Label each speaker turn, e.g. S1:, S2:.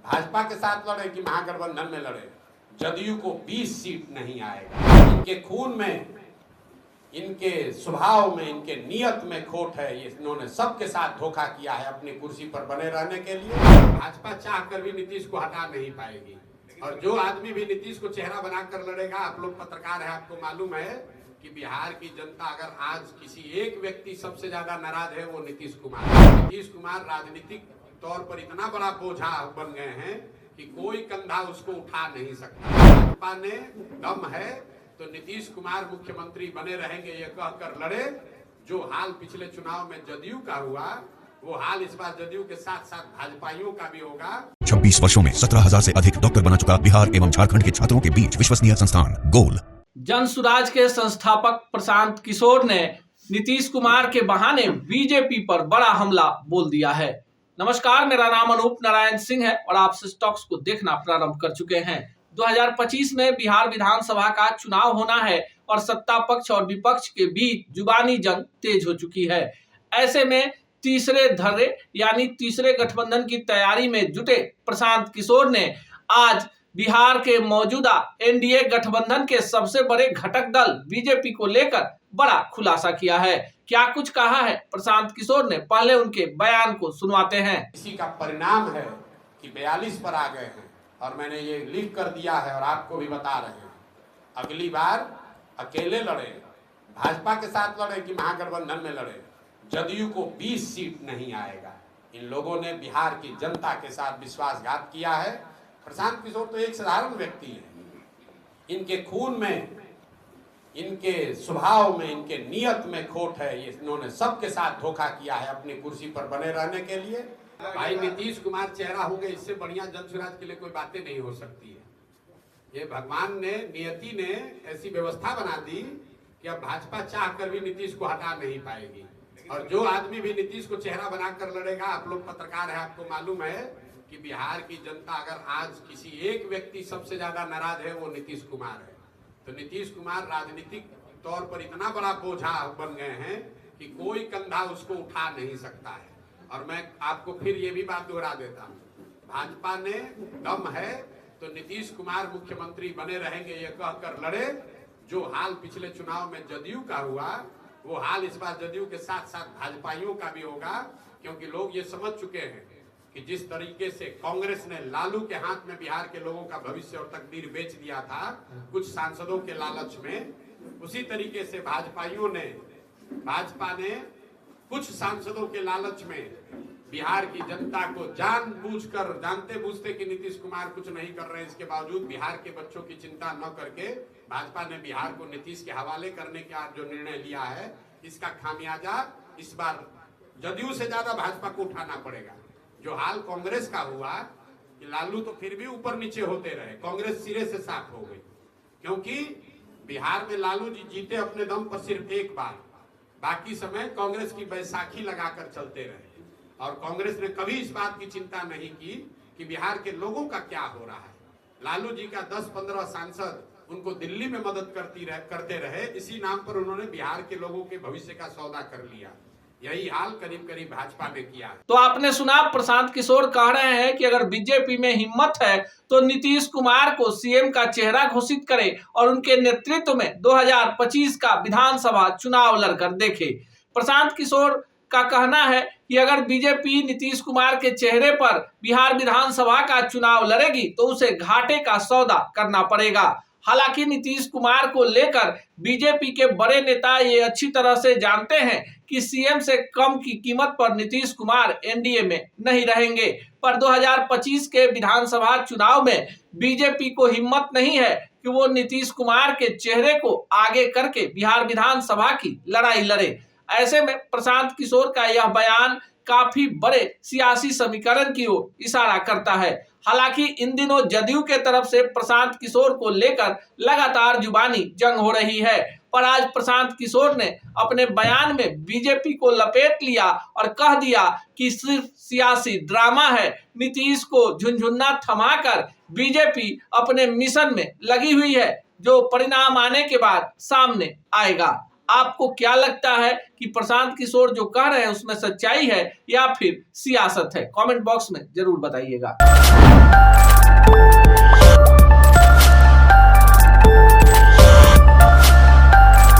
S1: भाजपा के साथ लड़े कि महागठबंधन में लड़े, जदयू को 20 सीट नहीं आएगा। इनके खून में, इनके स्वभाव में, इनके नियत में खोट है। ये इन्होंने सबके साथ धोखा किया है अपनी कुर्सी पर बने रहने के लिए। भाजपा चाहकर भी नीतीश को हटा नहीं पाएगी, और जो आदमी भी नीतीश को चेहरा बनाकर लड़ेगा, आप लोग पत्रकार हैं, आपको मालूम है कि बिहार की जनता अगर आज किसी एक व्यक्ति सबसे ज्यादा नाराज है, वो नीतीश कुमार। नीतीश कुमार राजनीतिक तौर पर इतना बड़ा बोझा बन गए हैं कि कोई कंधा उसको उठा नहीं सकता। भाजपा ने दम है तो नीतीश कुमार मुख्यमंत्री बने रहेंगे, ये कहकर लड़े। जो हाल पिछले चुनाव में जदयू का हुआ, वो हाल इस बार जदयू के साथ साथ भाजपाइयों का भी होगा।
S2: 26 वर्षों में 17,000 से अधिक डॉक्टर बना चुका बिहार एवं झारखंड के छात्रों के बीच विश्वसनीय संस्थान गोल।
S3: जन सुराज के संस्थापक प्रशांत किशोर ने नीतीश कुमार के बहाने बीजेपी पर बड़ा हमला बोल दिया है। नमस्कार, मेरा नाम अनूप नारायण सिंह है और आप स्टॉक्स को देखना प्रारंभ कर चुके हैं। 2025 में बिहार विधानसभा का चुनाव होना है और सत्ता पक्ष और विपक्ष के बीच जुबानी जंग तेज हो चुकी है। ऐसे में तीसरे धर्रे यानी तीसरे गठबंधन की तैयारी में जुटे प्रशांत किशोर ने आज बिहार के मौजूदा एनडीए गठबंधन के सबसे बड़े घटक दल बीजेपी को लेकर बड़ा खुलासा किया है। क्या कुछ कहा है प्रशांत किशोर ने, पहले उनके बयान को सुनवाते हैं।
S1: इसी का परिणाम है कि 42 पर आ गए हैं और मैंने ये लिख कर दिया है और आपको भी बता रहे हैं, अगली बार अकेले लड़े, भाजपा के साथ लड़े कि महागठबंधन में लड़े, जदयू को 20 सीट नहीं आएगा। इन लोगों ने बिहार की जनता के साथ विश्वासघात किया है। प्रशांत किशोर तो एक साधारण व्यक्ति है, इनके खून में, इनके स्वभाव में, इनके नियत में खोट है। ये इन्होंने सबके साथ धोखा किया है अपनी कुर्सी पर बने रहने के लिए। भाई नीतीश कुमार चेहरा होंगे, इससे बढ़िया जन सुराज के लिए कोई बातें नहीं हो सकती है। ये भगवान ने, नियति ने ऐसी व्यवस्था बना दी कि अब भाजपा चाह कर भी नीतीश को हटा नहीं पाएगी, और जो आदमी भी नीतीश को चेहरा बनाकर लड़ेगा, आप लोग पत्रकार हैं, आपको मालूम है कि बिहार की जनता अगर आज किसी एक व्यक्ति सबसे ज्यादा नाराज है, वो नीतीश कुमार है। तो नीतीश कुमार राजनीतिक तौर पर इतना बड़ा बोझा बन गए हैं कि कोई कंधा उसको उठा नहीं सकता है। और मैं आपको फिर ये भी बात दोहरा देता हूँ, भाजपा ने दम है तो नीतीश कुमार मुख्यमंत्री बने रहेंगे, ये कहकर लड़े। जो हाल पिछले चुनाव में जदयू का हुआ, वो हाल इस बार जदयू के साथ साथ भाजपाइयों का भी होगा, क्योंकि लोग ये समझ चुके हैं कि जिस तरीके से कांग्रेस ने लालू के हाथ में बिहार के लोगों का भविष्य और तकदीर बेच दिया था कुछ सांसदों के लालच में, उसी तरीके से भाजपा ने कुछ सांसदों के लालच में बिहार की जनता को जानबूझकर, जानते बूझते कि नीतीश कुमार कुछ नहीं कर रहे हैं, इसके बावजूद बिहार के बच्चों की चिंता न करके भाजपा ने बिहार को नीतीश के हवाले करने का जो निर्णय लिया है, इसका खामियाजा इस बार जदयू से ज्यादा भाजपा को उठाना पड़ेगा। जो हाल कांग्रेस का हुआ कि लालू तो फिर भी ऊपर नीचे होते रहे, कांग्रेस सिरे से साफ हो गई, क्योंकि बिहार में लालू जी जीते अपने दम पर सिर्फ एक बार, बाकी समय कांग्रेस की बैसाखी लगाकर चलते रहे। और कांग्रेस ने कभी इस बात की चिंता नहीं की कि बिहार के लोगों का क्या हो रहा है। लालू जी का 10-15 सांसद उनको दिल्ली में मदद करते रहे, इसी नाम पर उन्होंने बिहार के लोगों के भविष्य का सौदा कर लिया। यही हाल करीब करीब भाजपा ने किया।
S3: तो आपने सुना, प्रशांत किशोर कह रहे हैं कि अगर बीजेपी में हिम्मत है तो नीतीश कुमार को सीएम का चेहरा घोषित करे और उनके नेतृत्व में 2025 का विधानसभा चुनाव लड़कर देखे। प्रशांत किशोर का कहना है कि अगर बीजेपी नीतीश कुमार के चेहरे पर बिहार विधानसभा का चुनाव लड़ेगी तो उसे घाटे का सौदा करना पड़ेगा। हालांकि नीतीश कुमार को लेकर बीजेपी के बड़े नेता ये अच्छी तरह से जानते हैं कि सीएम से कम की कीमत पर नीतीश कुमार एनडीए में नहीं रहेंगे, पर 2025 के विधानसभा चुनाव में बीजेपी को हिम्मत नहीं है कि वो नीतीश कुमार के चेहरे को आगे करके बिहार विधानसभा की लड़ाई लड़े। ऐसे में प्रशांत किशोर का यह बयान काफी बड़े सियासी समीकरण की ओर इशारा करता है। हालांकि इन दिनों जदयू के तरफ से प्रशांत किशोर को लेकर लगातार जुबानी जंग हो रही है, पर आज प्रशांत किशोर ने अपने बयान में बीजेपी को लपेट लिया और कह दिया कि सिर्फ सियासी ड्रामा है। नीतीश को झुनझुना थमाकर बीजेपी अपने मिशन में लगी हुई है, जो परिणाम आने के बाद सामने आएगा। आपको क्या लगता है कि प्रशांत किशोर जो कह रहे हैं उसमें सच्चाई है या फिर सियासत है? कमेंट बॉक्स में जरूर बताइएगा।